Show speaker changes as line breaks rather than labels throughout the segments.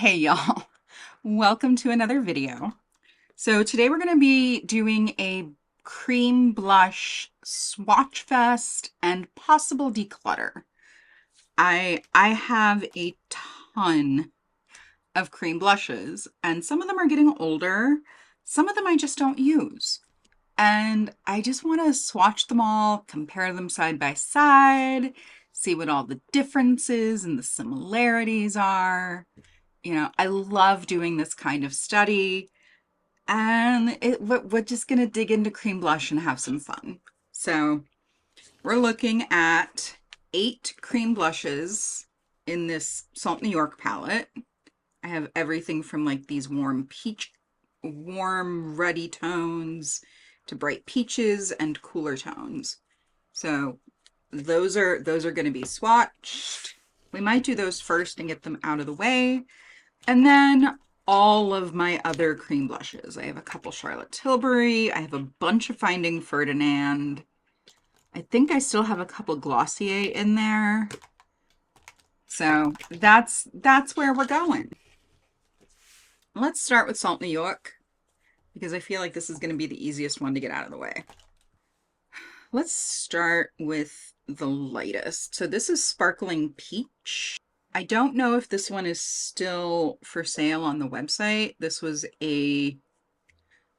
Hey y'all, welcome to another video. So today we're going to be doing a cream blush swatch fest and possible declutter. I have a ton of cream blushes and some of them are getting older, some of them I just don't use. And I just want to swatch them all, compare them side by side, see what all the differences and the similarities are. You know, I love doing this kind of study, and we're just gonna dig into cream blush and have some fun. So we're looking at 8 cream blushes in this Salt New York palette. I have everything from like these warm ruddy tones to bright peaches and cooler tones. So those are going to be swatched. We might do those first and get them out of the way. And then all of my other cream blushes. I have a couple Charlotte Tilbury. I have a bunch of Finding Ferdinand. I think I still have a couple Glossier in there. So that's where we're going. Let's start with Salt New York because I feel like this is going to be the easiest one to get out of the way. Let's start with the lightest. So this is Sparkling Peach. I don't know if this one is still for sale on the website. This was a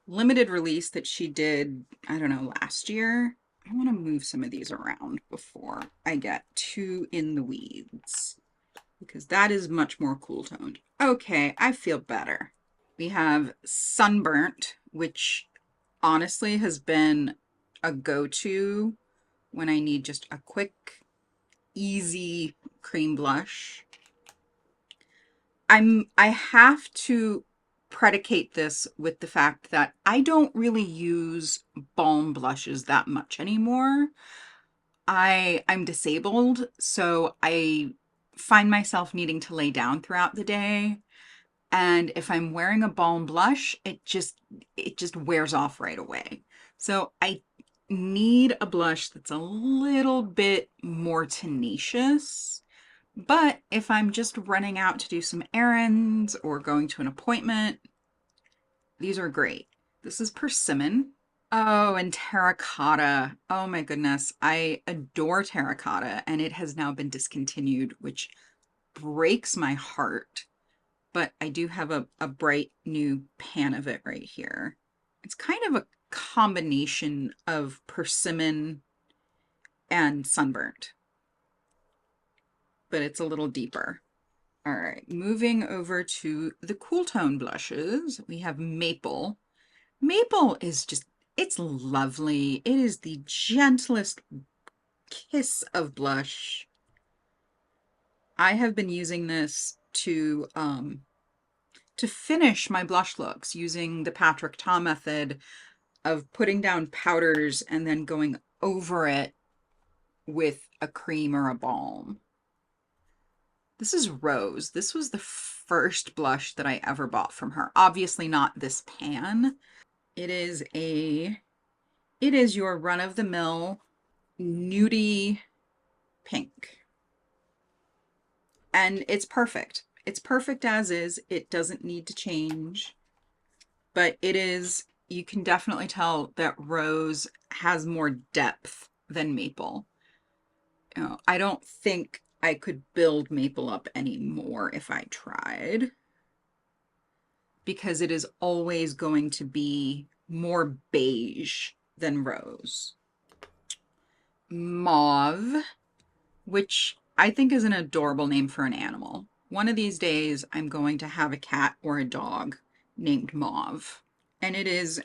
limited release that she did, I don't know, last year. I want to move some of these around before I get too in the weeds because that is much more cool toned. Okay, I feel better. We have Sunburnt, which honestly has been a go-to when I need just a quick, easy cream blush. I have to predicate this with the fact that I don't really use balm blushes that much anymore. I'm disabled, so I find myself needing to lay down throughout the day. And if I'm wearing a balm blush, it just wears off right away. So I need a blush that's a little bit more tenacious. But if I'm just running out to do some errands or going to an appointment, these are great. This is Persimmon. Oh, and terracotta. Oh my goodness. I adore terracotta and it has now been discontinued, which breaks my heart. But I do have a bright new pan of it right here. It's kind of a combination of persimmon and sunburnt, but it's a little deeper. All right, moving over to the cool tone blushes, we have Maple. Maple is just, it's lovely. It is the gentlest kiss of blush. I have been using this to finish my blush looks using the Patrick Ta method of putting down powders and then going over it with a cream or a balm. This is Rose. This was the first blush that I ever bought from her. Obviously not this pan. It is your run-of-the-mill nudie pink. And it's perfect. It's perfect as is. It doesn't need to change. But it is, you can definitely tell that Rose has more depth than Maple. You know, I don't think I could build Maple up anymore if I tried, because it is always going to be more beige than Rose. Mauve, which I think is an adorable name for an animal. One of these days I'm going to have a cat or a dog named Mauve, and it is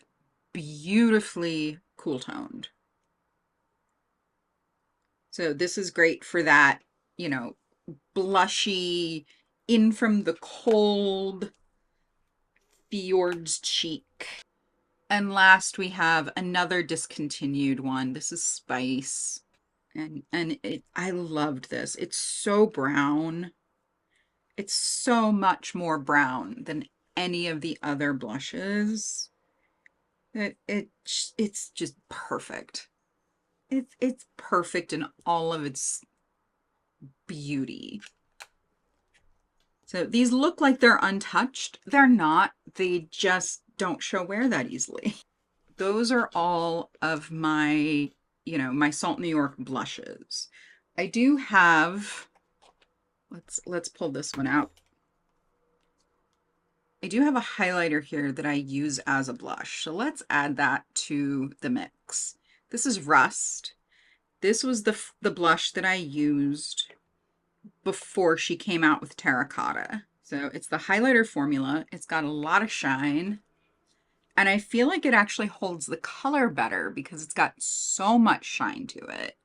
beautifully cool toned. So this is great for that, you know, blushy, in from the cold fjords cheek. And last we have another discontinued one. This is Spice. And I loved this. It's so brown. It's so much more brown than any of the other blushes. It's just perfect. It's perfect in all of its beauty. So these look like they're untouched. They're not. They just don't show wear that easily. Those are all of my, my Salt New York blushes. I do have, let's pull this one out. I do have a highlighter here that I use as a blush. So let's add that to the mix. This is Rust. This was the blush that I used before she came out with Terracotta. So it's the highlighter formula. It's got a lot of shine. And I feel like it actually holds the color better because it's got so much shine to it.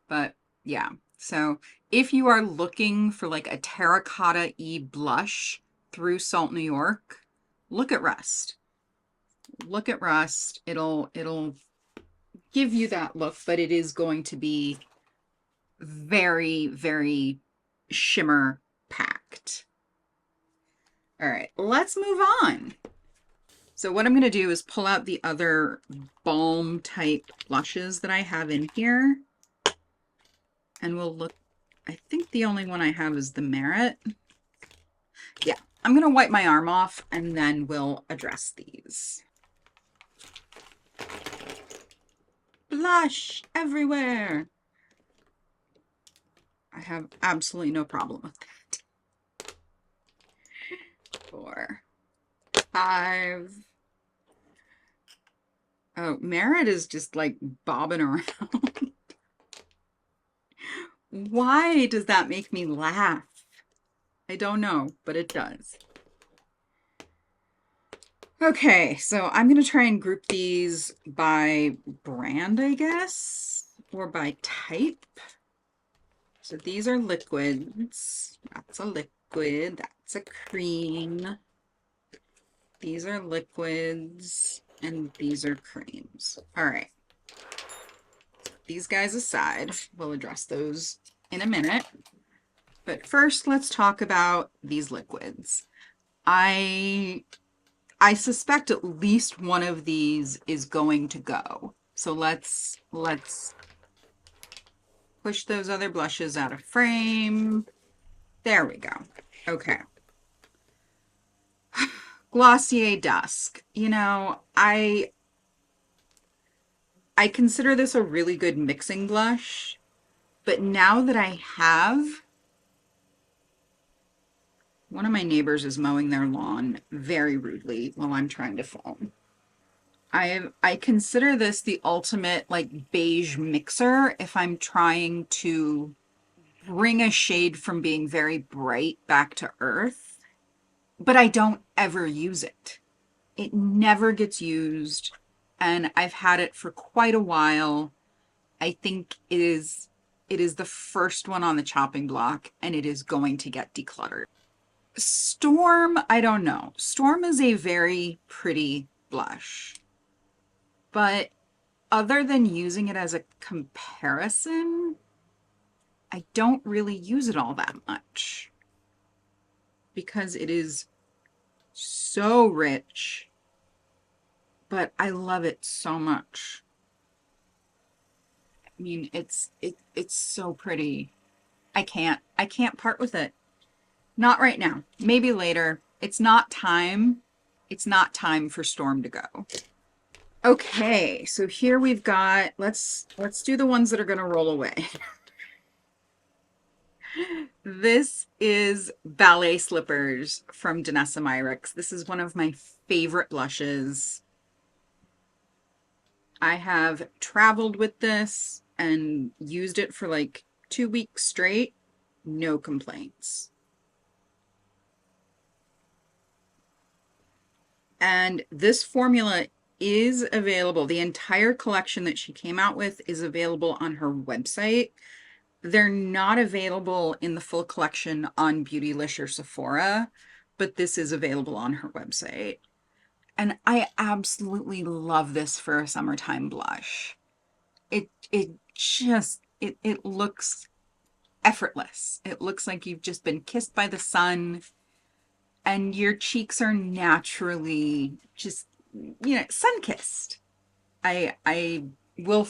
But yeah, so if you are looking for like a terracotta-y blush through Salt New York, look at Rust. Look at Rust. It'll give you that look, but it is going to be very, very shimmer packed. All right, let's move on. So what I'm going to do is pull out the other balm type blushes that I have in here. And we'll look, I think the only one I have is the Merit. Yeah, I'm going to wipe my arm off and then we'll address these. Blush everywhere. I have absolutely no problem with that. 4, 5. Oh, Merit is just like bobbing around. Why does that make me laugh? I don't know, but it does. Okay, so I'm going to try and group these by brand, I guess, or by type. So these are liquids. That's a liquid. That's a cream. These are liquids, and these are creams. All right. These guys aside, we'll address those in a minute. But first, let's talk about these liquids. I suspect at least one of these is going to go. So let's push those other blushes out of frame. There we go. Okay. Glossier Dusk. You know, I consider this a really good mixing blush, but now that I have, one of my neighbors is mowing their lawn very rudely while I'm trying to film. I consider this the ultimate like beige mixer if I'm trying to bring a shade from being very bright back to earth, but I don't ever use it. It never gets used, and I've had it for quite a while. I think it is the first one on the chopping block, and it is going to get decluttered. Storm, I don't know. Storm is a very pretty blush, but other than using it as a comparison, I don't really use it all that much because it is so rich, but I love it so much. I mean, it's so pretty. I can't part with it. Not right now. Maybe later. It's not time. It's not time for Storm to go. Okay, so here we've got, let's do the ones that are going to roll away. This is Ballet Slippers from Danessa Myricks. This is one of my favorite blushes. I have traveled with this and used it for like 2 weeks straight. No complaints. And this formula is available. The entire collection that she came out with is available on her website. They're not available in the full collection on Beautylish or Sephora, but this is available on her website. And I absolutely love this for a summertime blush. It looks effortless. It looks like you've just been kissed by the sun and your cheeks are naturally just, sun-kissed. I will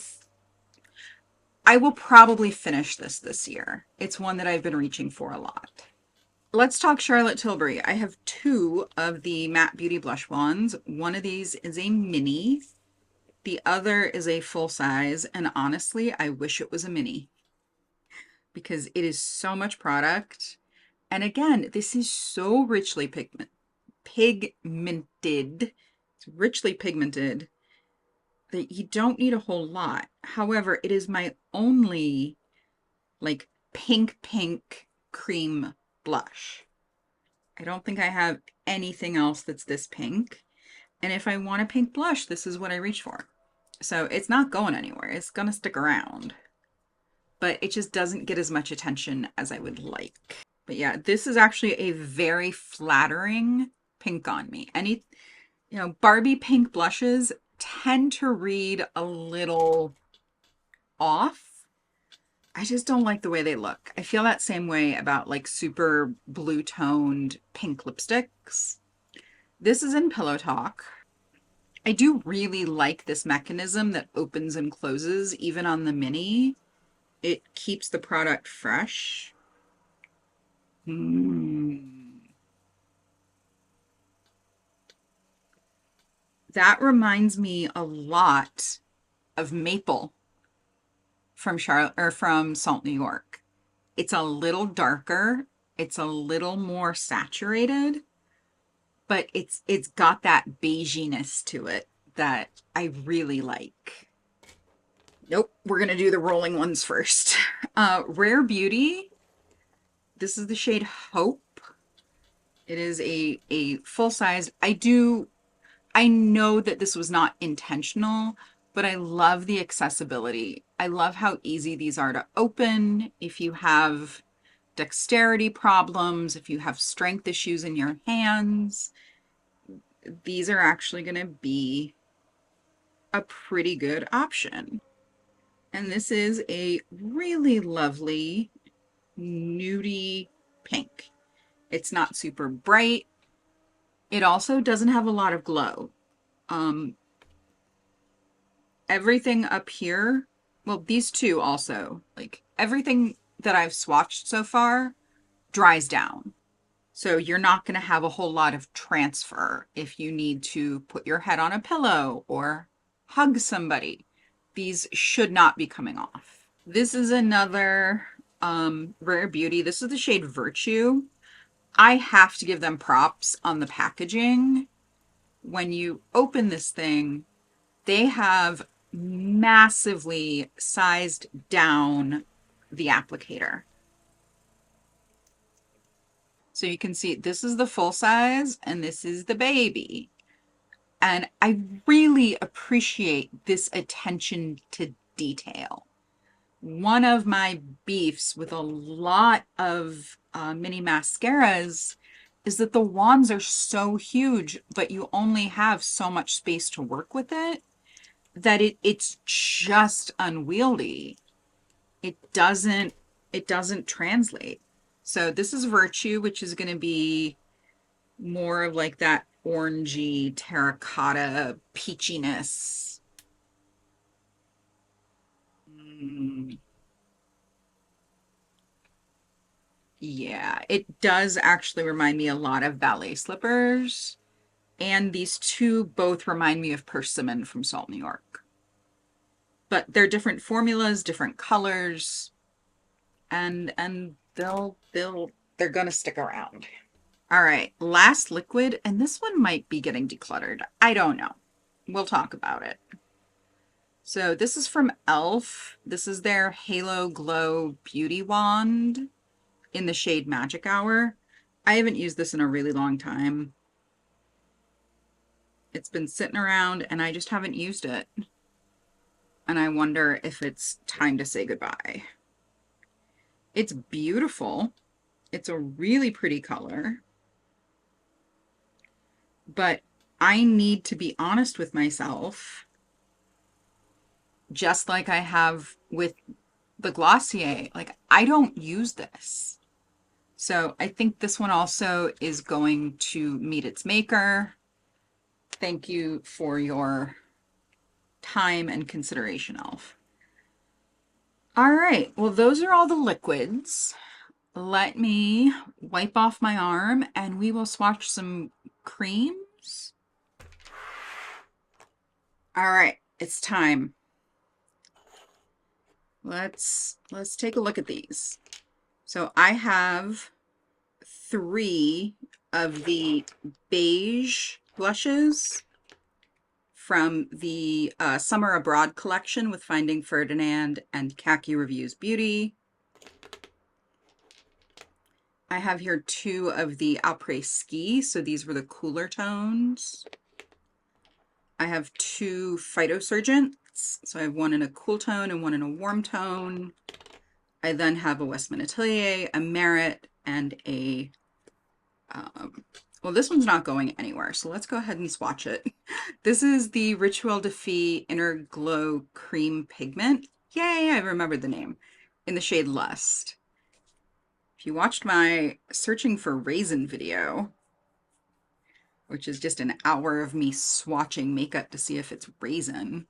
probably finish this year. It's one that I've been reaching for a lot. let's talk Charlotte Tilbury. I have two of the Matte Beauty Blush wands. One of these is a mini. The other is a full size. And honestly, I wish it was a mini because it is so much product. And again, this is so richly pigmented. It's richly pigmented that you don't need a whole lot. However, it is my only like pink cream blush. I don't think I have anything else that's this pink. And if I want a pink blush, this is what I reach for. So it's not going anywhere. It's gonna stick around. But it just doesn't get as much attention as I would like. But yeah, this is actually a very flattering pink on me. Any, Barbie pink blushes tend to read a little off. I just don't like the way they look. I feel that same way about like super blue toned pink lipsticks. This is in Pillow Talk. I do really like this mechanism that opens and closes even on the mini. It keeps the product fresh. That reminds me a lot of Maple from Salt, New York. It's a little darker. It's a little more saturated, but it's got that beiginess to it that I really like. Nope, we're gonna do the rolling ones first. Rare Beauty. This is the shade Hope. It is a full size. I know that this was not intentional, but I love the accessibility. I love how easy these are to open. If you have dexterity problems, if you have strength issues in your hands, these are actually going to be a pretty good option. And this is a really lovely nudie pink. It's not super bright. It also doesn't have a lot of glow. Everything up here, well, these two also, like everything that I've swatched so far dries down. So you're not going to have a whole lot of transfer if you need to put your head on a pillow or hug somebody. These should not be coming off. This is another Rare Beauty. This is the shade Virtue. I have to give them props on the packaging. When you open this thing, they have massively sized down the applicator. So you can see this is the full size and this is the baby. And I really appreciate this attention to detail. One of my beefs with a lot of mini mascaras is that the wands are so huge, but you only have so much space to work with it, that it's just unwieldy. It doesn't translate. So this is Virtue, which is going to be more of like that orangey terracotta peachiness. Yeah, it does actually remind me a lot of ballet slippers. And these two both remind me of Persimmon from Salt, New York. But they're different formulas, different colors, and they're gonna stick around. All right, last liquid, and this one might be getting decluttered. I don't know. We'll talk about it. So this is from e.l.f. This is their Halo Glow Beauty Wand in the shade Magic Hour. I haven't used this in a really long time. It's been sitting around and I just haven't used it. And I wonder if it's time to say goodbye. It's beautiful. It's a really pretty color. But I need to be honest with myself, just like I have with the Glossier. Like, I don't use this. So I think this one also is going to meet its maker. Thank you for your time and consideration, e.l.f. All right, well, those are all the liquids. let me wipe off my arm and we will swatch some creams. All right, it's time. Let's take a look at these. So I have 3 of the beige blushes from the Summer Abroad collection with Finding Ferdinand and Khaki Reviews Beauty. I have here 2 of the Après Ski, so these were the cooler tones. I have 2 Phytosurgents, so I have one in a cool tone and one in a warm tone. I then have a Westman Atelier, a Merit, and a, well, this one's not going anywhere, so let's go ahead and swatch it. This is the Rituel de Fille Inner Glow Cream Pigment. Yay, I remembered the name. In the shade Lust. If you watched my searching for Raisin video, which is just an hour of me swatching makeup to see if it's Raisin,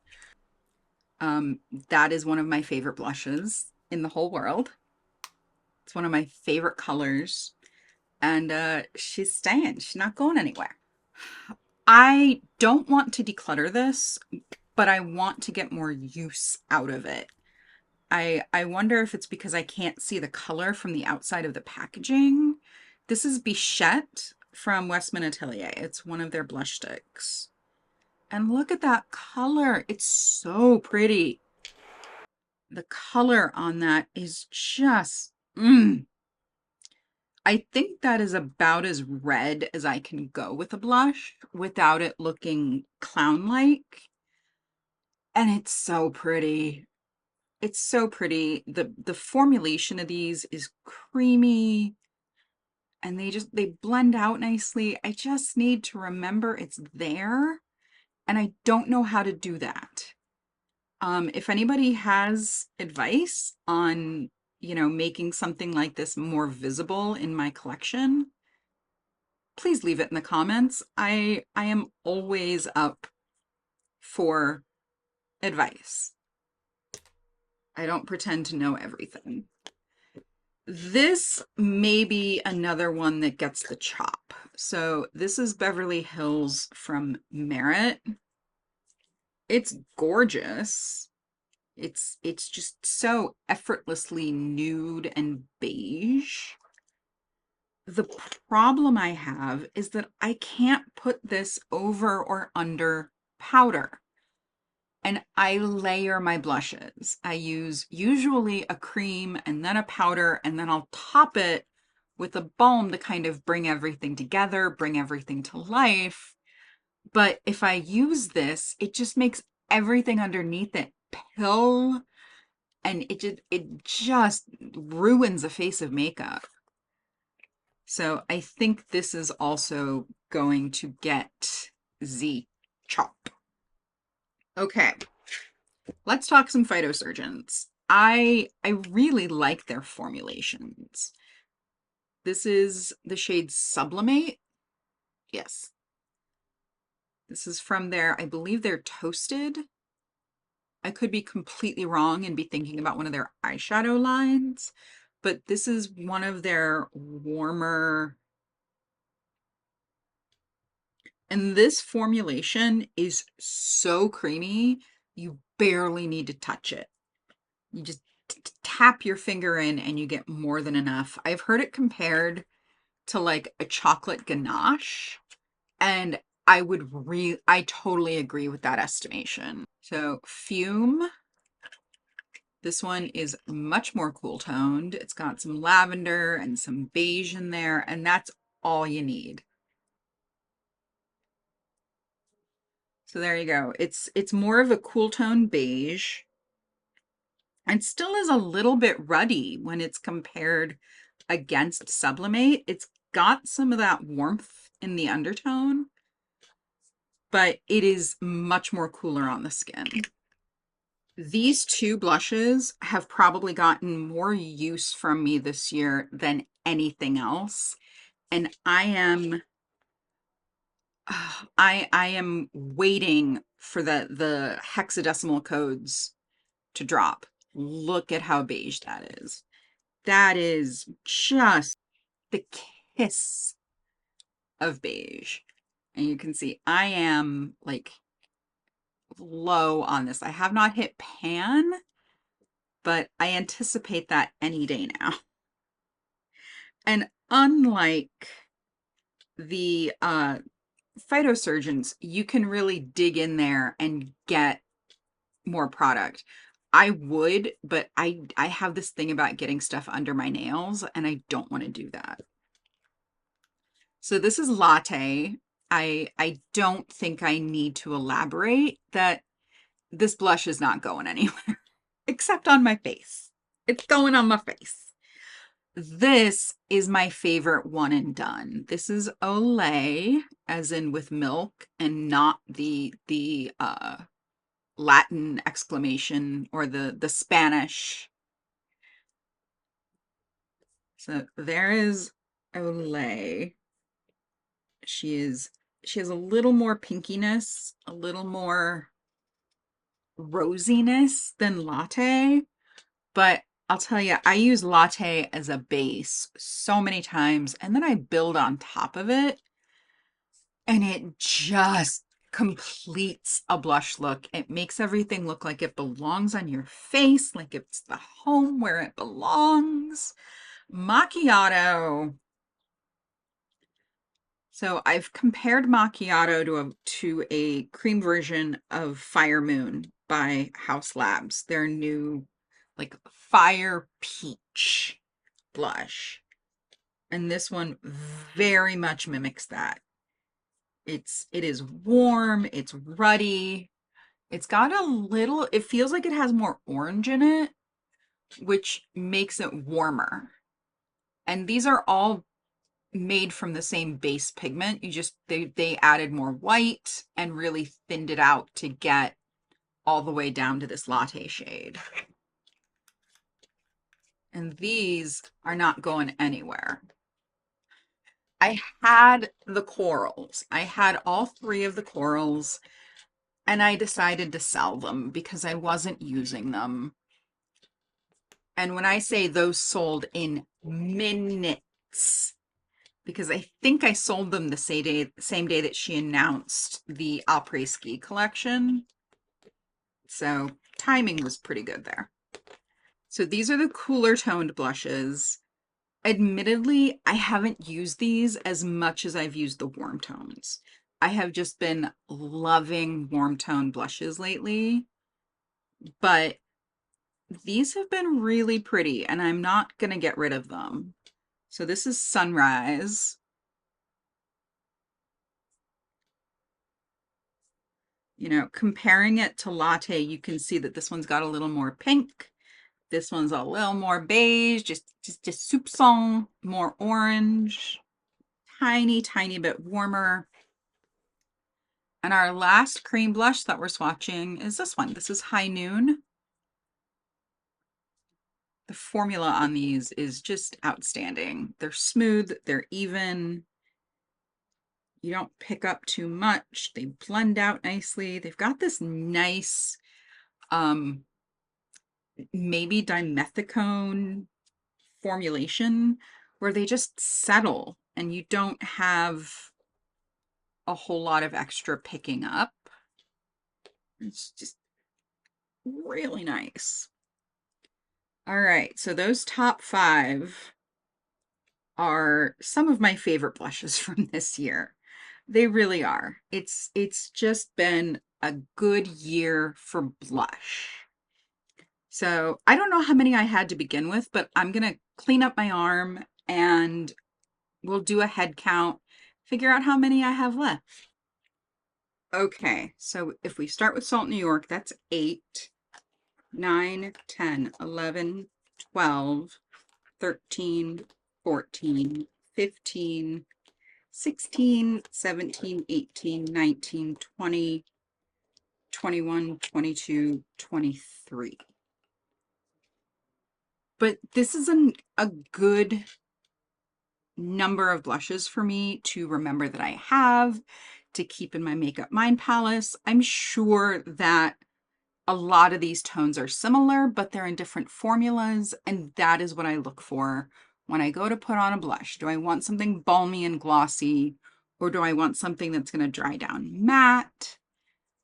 that is one of my favorite blushes in the whole world. It's one of my favorite colors, and she's staying. She's not going anywhere. I don't want to declutter this, but I want to get more use out of it. I wonder if it's because I can't see the color from the outside of the packaging. This is Bichette from Westman Atelier. It's one of their blush sticks. And look at that color. It's so pretty. The color on that is just, I think that is about as red as I can go with a blush without it looking clown-like. And it's so pretty. It's so pretty. The formulation of these is creamy and they blend out nicely. I just need to remember it's there and I don't know how to do that. If anybody has advice on, making something like this more visible in my collection, please leave it in the comments. I am always up for advice. I don't pretend to know everything. This may be another one that gets the chop. So this is Beverly Hills from Merit. It's gorgeous. It's just so effortlessly nude and beige. The problem I have is that I can't put this over or under powder. And I layer my blushes. I use usually a cream and then a powder, and then I'll top it with a balm to kind of bring everything together, bring everything to life. But if I use this, it just makes everything underneath it pill, and it just ruins the face of makeup. So I think this is also going to get the chop. Okay, let's talk some Phytosurgents. I really like their formulations. This is the shade Sublimate. Yes. This is from their, I believe they're Toasted. I could be completely wrong and be thinking about one of their eyeshadow lines, but this is one of their warmer. And this formulation is so creamy, you barely need to touch it. You just tap your finger in and you get more than enough. I've heard it compared to like a chocolate ganache, and I totally agree with that estimation. So Fume, this one is much more cool toned. It's got some lavender and some beige in there, and that's all you need. So there you go. It's more of a cool tone beige. And still is a little bit ruddy when it's compared against Sublimate. It's got some of that warmth in the undertone, but it is much more cooler on the skin. These 2 blushes have probably gotten more use from me this year than anything else. And I am waiting for the hexadecimal codes to drop. Look at how beige that is. That is just the kiss of beige. And you can see I am like low on this. I have not hit pan, but I anticipate that any day now. And unlike the phytosurgeons, you can really dig in there and get more product. I would, but I have this thing about getting stuff under my nails, and I don't want to do that. So this is Latte. I don't think I need to elaborate that this blush is not going anywhere except on my face. It's going on my face. This is my favorite one and done. This is Olay, as in with milk, and not the Latin exclamation or the Spanish. So there is Olay. She has a little more pinkiness, a little more rosiness than Latte, but I'll tell you, I use Latte as a base so many times, and then I build on top of it, and it just completes a blush look. It makes everything look like it belongs on your face, like it's the home where it belongs. Macchiato. So I've compared Macchiato to a cream version of Fire Moon by House Labs, their new like Fire Peach blush. And this one very much mimics that. It is warm, it's ruddy. It's got a little, it feels like it has more orange in it, which makes it warmer. And these are all made from the same base pigment. You just they added more white and really thinned it out to get all the way down to this latte shade. And these are not going anywhere. I had the corals. I had all three of the corals, and I decided to sell them because I wasn't using them. And when I say those sold in minutes, because I think I sold them the same day that she announced the Après Ski collection. So timing was pretty good there. So these are the cooler toned blushes. Admittedly, I haven't used these as much as I've used the warm tones. I have just been loving warm tone blushes lately, but these have been really pretty and I'm not going to get rid of them. So this is Sunrise. You know, comparing it to Latte, you can see that this one's got a little more pink. This one's a little more beige, just soupçon more orange, tiny bit warmer. And our last cream blush that we're swatching is this one. This is High Noon. The formula on these is just outstanding. They're smooth, they're even. You don't pick up too much. They blend out nicely. They've got this nice, maybe dimethicone formulation where they just settle and you don't have a whole lot of extra picking up. It's just really nice. All right, so those top 5 are some of my favorite blushes from this year. They really are. It's just been a good year for blush. So I don't know how many I had to begin with, but I'm gonna clean up my arm and we'll do a head count, figure out how many I have left. Okay, so if we start with Salt New York, that's 8, 9, 10, 11, 12, 13, 14, 15, 16, 17, 18, 19, 20, 21, 22, 23. But this is a good number of blushes for me to remember that I have, to keep in my Makeup Mind Palace. I'm sure that a lot of these tones are similar, but they're in different formulas, and that is what I look for when I go to put on a blush. Do I want something balmy and glossy, or do I want something that's going to dry down matte?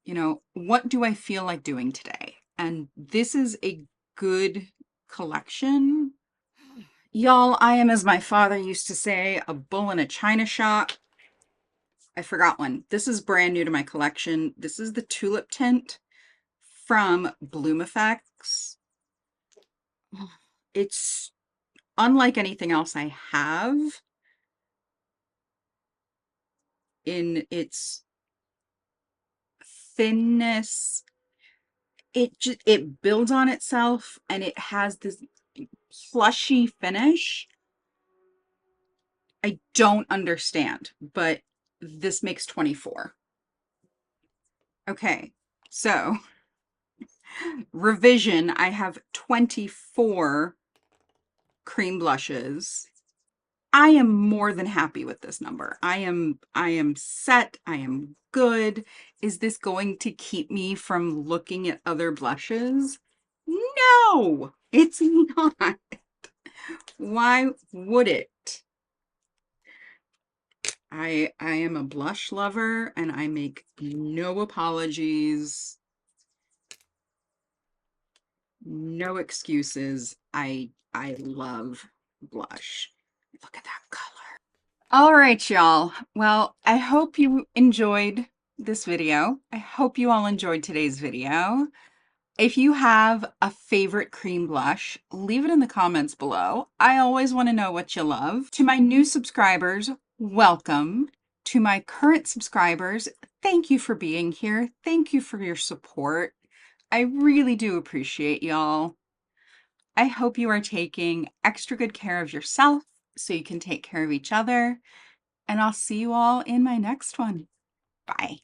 You know, what do I feel like doing today? And this is a good collection. Y'all, I am, as my father used to say, a bull in a china shop. I forgot one. This is brand new to my collection. This is the Tulip Tint from Bloom Effects. It's unlike anything else I have in its thinness. It builds on itself, and it has this plushy finish. I don't understand, but this makes 24. Okay, so revision, I have 24 cream blushes. I am more than happy with this number. I am set. I am good. Is this going to keep me from looking at other blushes? No, it's not. Why would it? I am a blush lover, and I make no apologies, no excuses. I love blush. Look at that color. All right, y'all. Well, I hope you enjoyed this video. I hope you all enjoyed today's video. If you have a favorite cream blush, leave it in the comments below. I always want to know what you love. To my new subscribers, welcome. To my current subscribers, thank you for being here. Thank you for your support. I really do appreciate y'all. I hope you are taking extra good care of yourself so you can take care of each other. And I'll see you all in my next one. Bye.